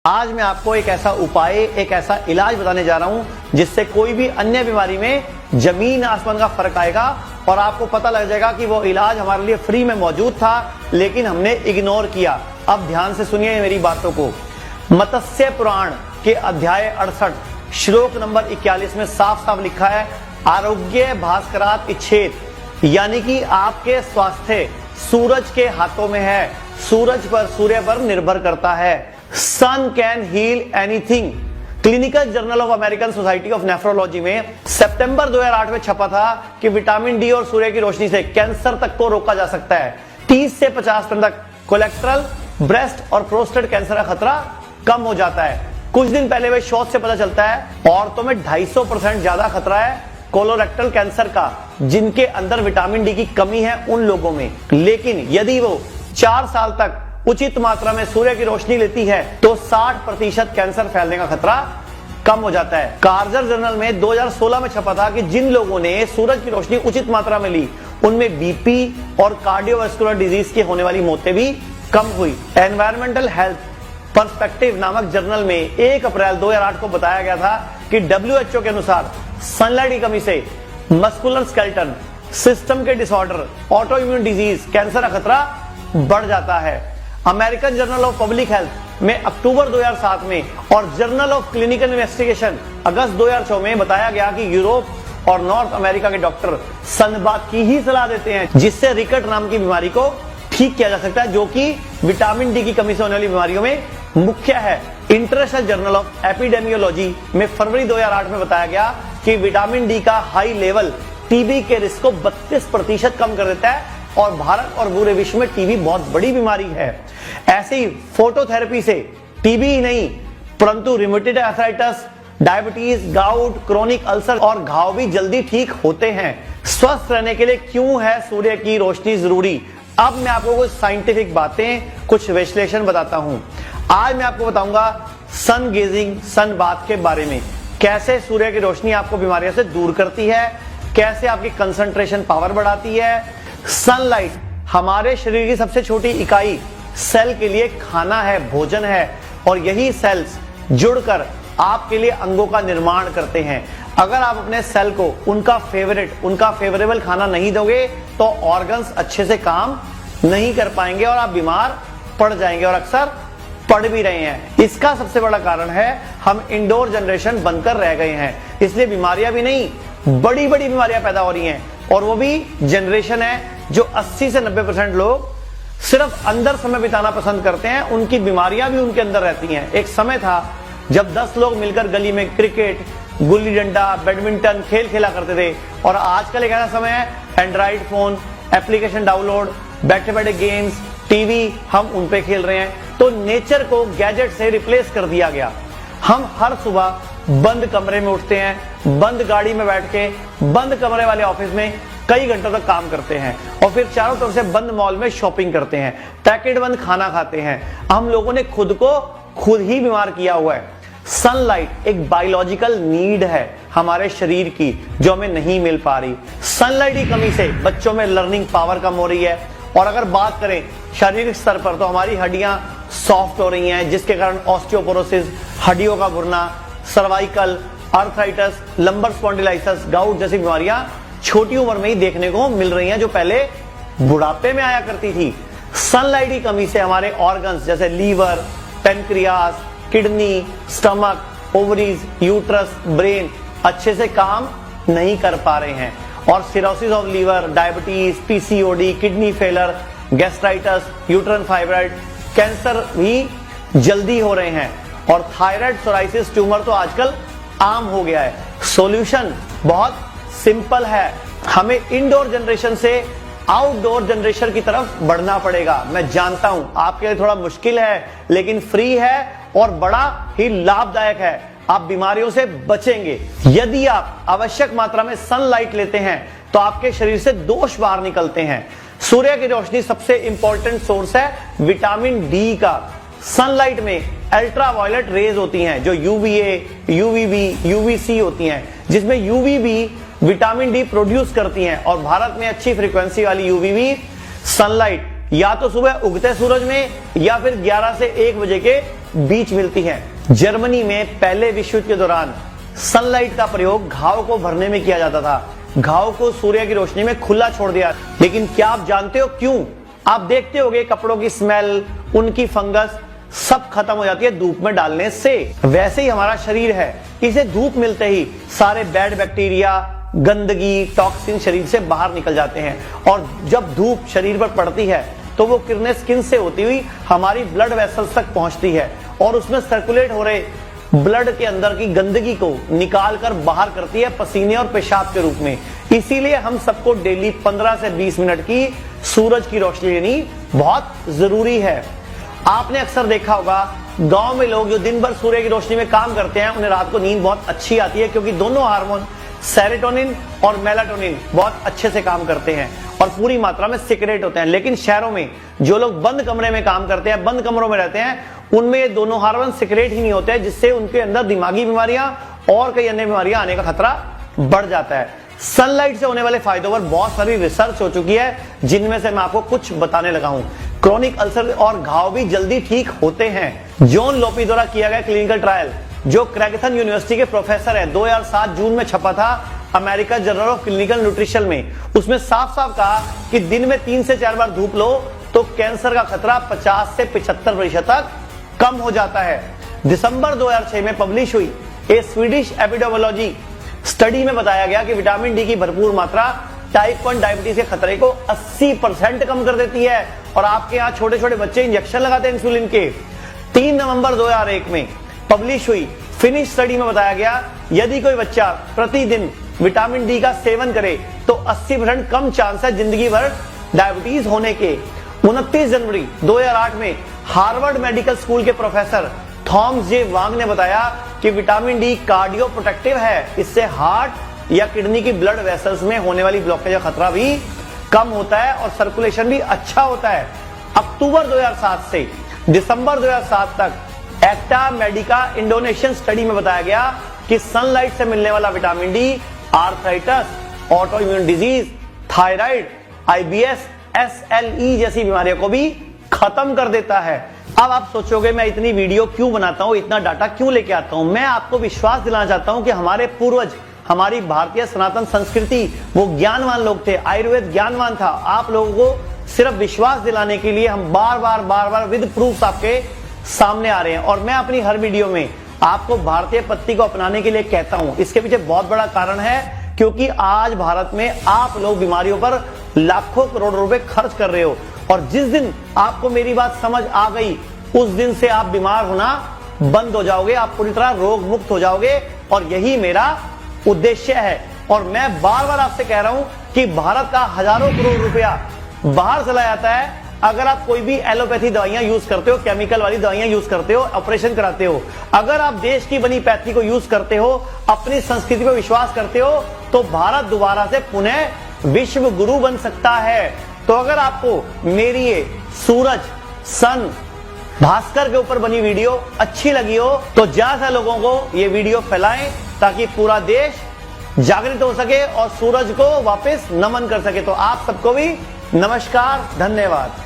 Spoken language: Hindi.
आज मैं आपको एक ऐसा उपाय, एक ऐसा इलाज बताने जा रहा हूं जिससे कोई भी अन्य बीमारी में जमीन आसमान का फर्क आएगा और आपको पता लग जाएगा कि वो इलाज हमारे लिए फ्री में मौजूद था लेकिन हमने इग्नोर किया। अब ध्यान से सुनिए मेरी बातों को। मत्स्य पुराण के अध्याय 68 श्लोक नंबर 41 में साफ साफ लिखा है, आरोग्य भास्करात इच्छेत, यानी कि आपके स्वास्थ्य सूरज के हाथों में है, सूर्य पर निर्भर करता है। Sun can heal anything. Clinical journal of American society of nephrology में सितंबर 2008 में छपा था कि विटामिन डी और सूर्य की रोशनी से कैंसर तक को रोका जा सकता है। 30 से 50% तक कोलेस्ट्रॉल, ब्रेस्ट और प्रोस्टेट कैंसर का खतरा कम हो जाता है। कुछ दिन पहले वे शोध से पता चलता है औरतों में 250% ज्यादा खतरा है कोलोरेक्टल कैंसर का, जिनके अंदर विटामिन डी की कमी है उन लोगों में। लेकिन यदि वो 4 साल तक उचित मात्रा में सूर्य की रोशनी लेती है तो 60% कैंसर फैलने का खतरा कम हो जाता है। कार्जर जर्नल में 2016 में छपा था कि जिन लोगों ने सूरज की रोशनी उचित मात्रा में ली उनमें बीपी और कार्डियोवास्कुलर डिजीज की होने वाली मौतें भी कम हुई। एनवायरमेंटल हेल्थ पर्सपेक्टिव नामक जर्नल में 1 अप्रैल 2008 को बताया गया था कि WHO के अनुसार सनलाइट की कमी से मस्कुलर स्केलेटन सिस्टम के disorder, auto immune disease, cancer का खतरा बढ़ जाता है। American journal of public health में अक्टूबर 2007 में और जर्नल ऑफ क्लिनिकल इन्वेस्टिगेशन अगस्त 2006 में बताया गया कि यूरोप और नॉर्थ अमेरिका के डॉक्टर सनबाथ की ही सलाह देते हैं जिससे रिकट नाम की बीमारी को ठीक किया जा सकता है, जो कि विटामिन डी की कमी से होने वाली बीमारियों में मुख्य है। इंटरनेशनल जर्नल ऑफ एपिडेमियोलॉजी में फरवरी 2008 में बताया गया कि विटामिन डी का हाई लेवल टीबी के रिस्क को 32% कम कर देता है और भारत और पूरे विश्व में टीबी बहुत बड़ी बीमारी है। ऐसे ही फोटोथेरेपी से टीबी ही नहीं परंतु rheumatoid arthritis, diabetes, gout, chronic ulcer और घाव भी जल्दी ठीक होते हैं। स्वस्थ रहने के लिए क्यों है सूर्य की रोशनी जरूरी? अब मैं आपको कुछ साइंटिफिक बातें, कुछ विश्लेषण बताता हूं। आज मैं आपको बताऊंगा सन गेजिंग, सन बाथ के बारे में, कैसे सूर्य की रोशनी आपको बीमारियों से दूर करती है, कैसे आपकी कंसंट्रेशन पावर बढ़ाती है। सनलाइट हमारे शरीर की सबसे छोटी इकाई सेल के लिए खाना है, भोजन है, और यही सेल्स जुड़कर आपके लिए अंगों का निर्माण करते हैं। अगर आप अपने सेल को उनका फेवरेबल खाना नहीं दोगे तो ऑर्गन्स अच्छे से काम नहीं कर पाएंगे और आप बीमार पड़ जाएंगे, और अक्सर पड़ भी रहे हैं। इसका सबसे बड़ा कारण है हम इंडोर जनरेशन बनकर रह गए हैं, इसलिए बीमारियां भी नहीं, बड़ी बड़ी बीमारियां पैदा हो रही हैं, और वो भी जनरेशन है जो 80 से 90% लोग सिर्फ अंदर समय बिताना पसंद करते हैं, उनकी बीमारियां भी उनके अंदर रहती हैं। एक समय था जब 10 लोग मिलकर गली में क्रिकेट, गुल्ली डंडा, बैडमिंटन खेल खेला करते थे, और आजकल एक ऐसा समय है एंड्रॉइड फोन, एप्लीकेशन डाउनलोड, बैठे बैठे गेम्स, टीवी, हम उन पे खेल रहे हैं। तो नेचर को गैजेट से रिप्लेस कर दिया गया। हम हर सुबह बंद कमरे में उठते हैं, बंद गाड़ी में बैठ के बंद कमरे वाले ऑफिस में कई घंटों तक काम करते हैं, और फिर चारों तरफ से बंद मॉल में शॉपिंग करते हैं, पैकेट बंद खाना खाते हैं। हम लोगों ने खुद को खुद ही बीमार किया हुआ है। सनलाइट एक बायोलॉजिकल नीड है हमारे शरीर की जो हमें नहीं मिल पा रही। सनलाइट की कमी से बच्चों में लर्निंग पावर कम हो रही है, और अगर बात करें शारीरिक स्तर पर तो हमारी हड्डियां सॉफ्ट हो रही हैं, जिसके कारण ऑस्टियोपोरोसिस, हड्डियों का भुरना, cervical, arthritis, lumbar spondylitis, gout जैसी बीमारियां छोटी उम्र में ही देखने को मिल रही हैं जो पहले बुढ़ापे में आया करती थी। सनलाइट की कमी से हमारे ऑर्गन्स जैसे liver, pancreas, kidney, stomach, ovaries, uterus, brain अच्छे से काम नहीं कर पा रहे हैं, और cirrhosis of liver, diabetes, PCOD, kidney failure, gastritis, uterine fibroid, cancer भी जल्दी हो रहे हैं, और थायराइड, सोराइसिस ट्यूमर तो आजकल आम हो गया है। सॉल्यूशन बहुत सिंपल है, हमें इंडोर जनरेशन से आउटडोर जनरेशन की तरफ बढ़ना पड़ेगा। मैं जानता हूं आपके लिए थोड़ा मुश्किल है, लेकिन फ्री है और बड़ा ही लाभदायक है। आप बीमारियों से बचेंगे। यदि आप आवश्यक मात्रा में सनलाइट लेते हैं तो आपके शरीर से दोष बाहर निकलते हैं। सूर्य की रोशनी सबसे इंपॉर्टेंट सोर्स है विटामिन डी का। सनलाइट में अल्ट्रावायलेट रेज होती हैं जो यूवीए, यूवीबी, यूवीसी होती हैं, जिसमें यूवीबी विटामिन डी प्रोड्यूस करती हैं, और भारत में अच्छी फ्रीक्वेंसी वाली यूवीबी सनलाइट या तो सुबह उगते सूरज में या फिर 11 से 1 बजे के बीच मिलती हैं। जर्मनी में पहले विश्व युद्ध के दौरान सनलाइट का प्रयोग घाव को भरने में किया जाता था। घाव को सूर्य की रोशनी में खुला छोड़ दिया। लेकिन क्या आप जानते हो क्यों? आप देखते होंगे कपड़ों की स्मेल, उनकी फंगस सब खत्म हो जाती है धूप में डालने से। वैसे ही हमारा शरीर है, इसे धूप मिलते ही सारे बैड बैक्टीरिया, गंदगी, टॉक्सिन शरीर से बाहर निकल जाते हैं। और जब धूप शरीर पर पड़ती है तो वो किरणें स्किन से होती हुई हमारी ब्लड वेसल्स तक पहुंचती है और उसमें सर्कुलेट हो रहे ब्लड के अंदर की गंदगी को निकाल कर बाहर करती है पसीने और पेशाब के रूप में। इसीलिए हम सबको डेली 15 से 20 मिनट की सूरज की रोशनी लेनी बहुत जरूरी है। आपने अक्सर देखा होगा गांव में लोग जो दिन भर सूर्य की रोशनी में काम करते हैं उन्हें रात को नींद बहुत अच्छी आती है, क्योंकि दोनों हार्मोन सेरोटोनिन और मेलाटोनिन बहुत अच्छे से काम करते हैं और पूरी मात्रा में सिक्रेट होते हैं। लेकिन शहरों में जो लोग बंद कमरे में काम करते हैं, बंद कमरों में रहते हैं, उनमें ये दोनों हार्मोन सिक्रेट ही नहीं होते हैं, जिससे उनके अंदर दिमागी बीमारियां और कई अन्य बीमारियां आने का खतरा बढ़ जाता है। सनलाइट से होने वाले फायदों पर बहुत सारी रिसर्च हो चुकी है, जिनमें से मैं आपको कुछ बताने लगा हूं। क्रोनिक अल्सर और घाव भी जल्दी ठीक होते हैं। जॉन लोपी द्वारा किया गया क्लिनिकल ट्रायल, जो क्रैगथन यूनिवर्सिटी के प्रोफेसर है, 2007 जून में छपा था America journal of clinical nutrition में। उसमें साफ साफ कहा कि दिन में 3 से 4 बार धूप लो तो कैंसर का खतरा 50 से 75% तक कम हो जाता है। दिसंबर 2006 में पब्लिश हुई ए स्वीडिश एपिडेमियोलॉजी स्टडी में बताया गया कि विटामिन डी की भरपूर मात्रा टाइप 1 डायबिटीज के खतरे को 80% कम कर देती है। और आपके यहाँ छोटे छोटे बच्चे इंजेक्शन लगाते हैं इंसुलिन के। 3 नवंबर 2001 में पब्लिश हुई फिनिश स्टडी में बताया गया यदि कोई बच्चा प्रतिदिन विटामिन डी का सेवन करे तो 80% कम चांस है जिंदगी भर डायबिटीज होने के। 29 जनवरी 2008 में हार्वर्ड मेडिकल स्कूल के प्रोफेसर थॉमस जे वांग ने बताया कि विटामिन डी कार्डियो प्रोटेक्टिव है। इससे हार्ट या किडनी की ब्लड वेसल्स में होने वाली ब्लॉकेज का खतरा भी कम होता है और सर्कुलेशन भी अच्छा होता है। अक्टूबर 2007 से दिसंबर 2007 तक एक्टा मेडिका इंडोनेशियन स्टडी में बताया गया कि सनलाइट से मिलने वाला vitamin D arthritis, auto immune disease, thyroid, IBS, SLE जैसी बीमारियों को भी खत्म कर देता है। अब आप सोचोगे मैं इतनी वीडियो क्यों बनाता हूं, इतना डाटा क्यों लेके आता हूं? मैं आपको विश्वास दिलाना चाहता हूं कि हमारे पूर्वज, हमारी भारतीय सनातन संस्कृति, वो ज्ञानवान लोग थे, आयुर्वेद ज्ञानवान था। आप लोगों को सिर्फ विश्वास दिलाने के लिए हम बार बार विद प्रूफ आपके सामने आ रहे हैं। और मैं अपनी हर वीडियो में आपको भारतीय पद्धति को अपनाने के लिए कहता हूं। इसके पीछे बहुत बड़ा कारण है, क्योंकि आज भारत में आप लोग बीमारियों पर लाखों करोड़ रुपए खर्च कर रहे हो, और जिस दिन आपको मेरी बात समझ आ गई उस दिन से आप बीमार होना बंद हो जाओगे, आप पूरी तरह रोग मुक्त हो जाओगे। और यही मेरा उद्देश्य है। और मैं बार बार आपसे कह रहा हूं कि भारत का हजारों करोड़ रुपया बाहर चला जाता है अगर आप कोई भी एलोपैथी दवाइयां यूज करते हो, केमिकल वाली दवाइयां यूज करते हो, ऑपरेशन कराते हो। अगर आप देश की बनी पैथी को यूज करते हो, अपनी संस्कृति पर विश्वास करते हो, तो भारत दोबारा से पुनः विश्व गुरु बन सकता है। तो अगर आपको मेरी ये सूरज, सन, भास्कर के ऊपर बनी वीडियो अच्छी लगी हो तो ज्यादा लोगों को ये वीडियो फैलाएं, ताकि पूरा देश जागृत हो सके और सूरज को वापस नमन कर सके। तो आप सबको भी नमस्कार, धन्यवाद।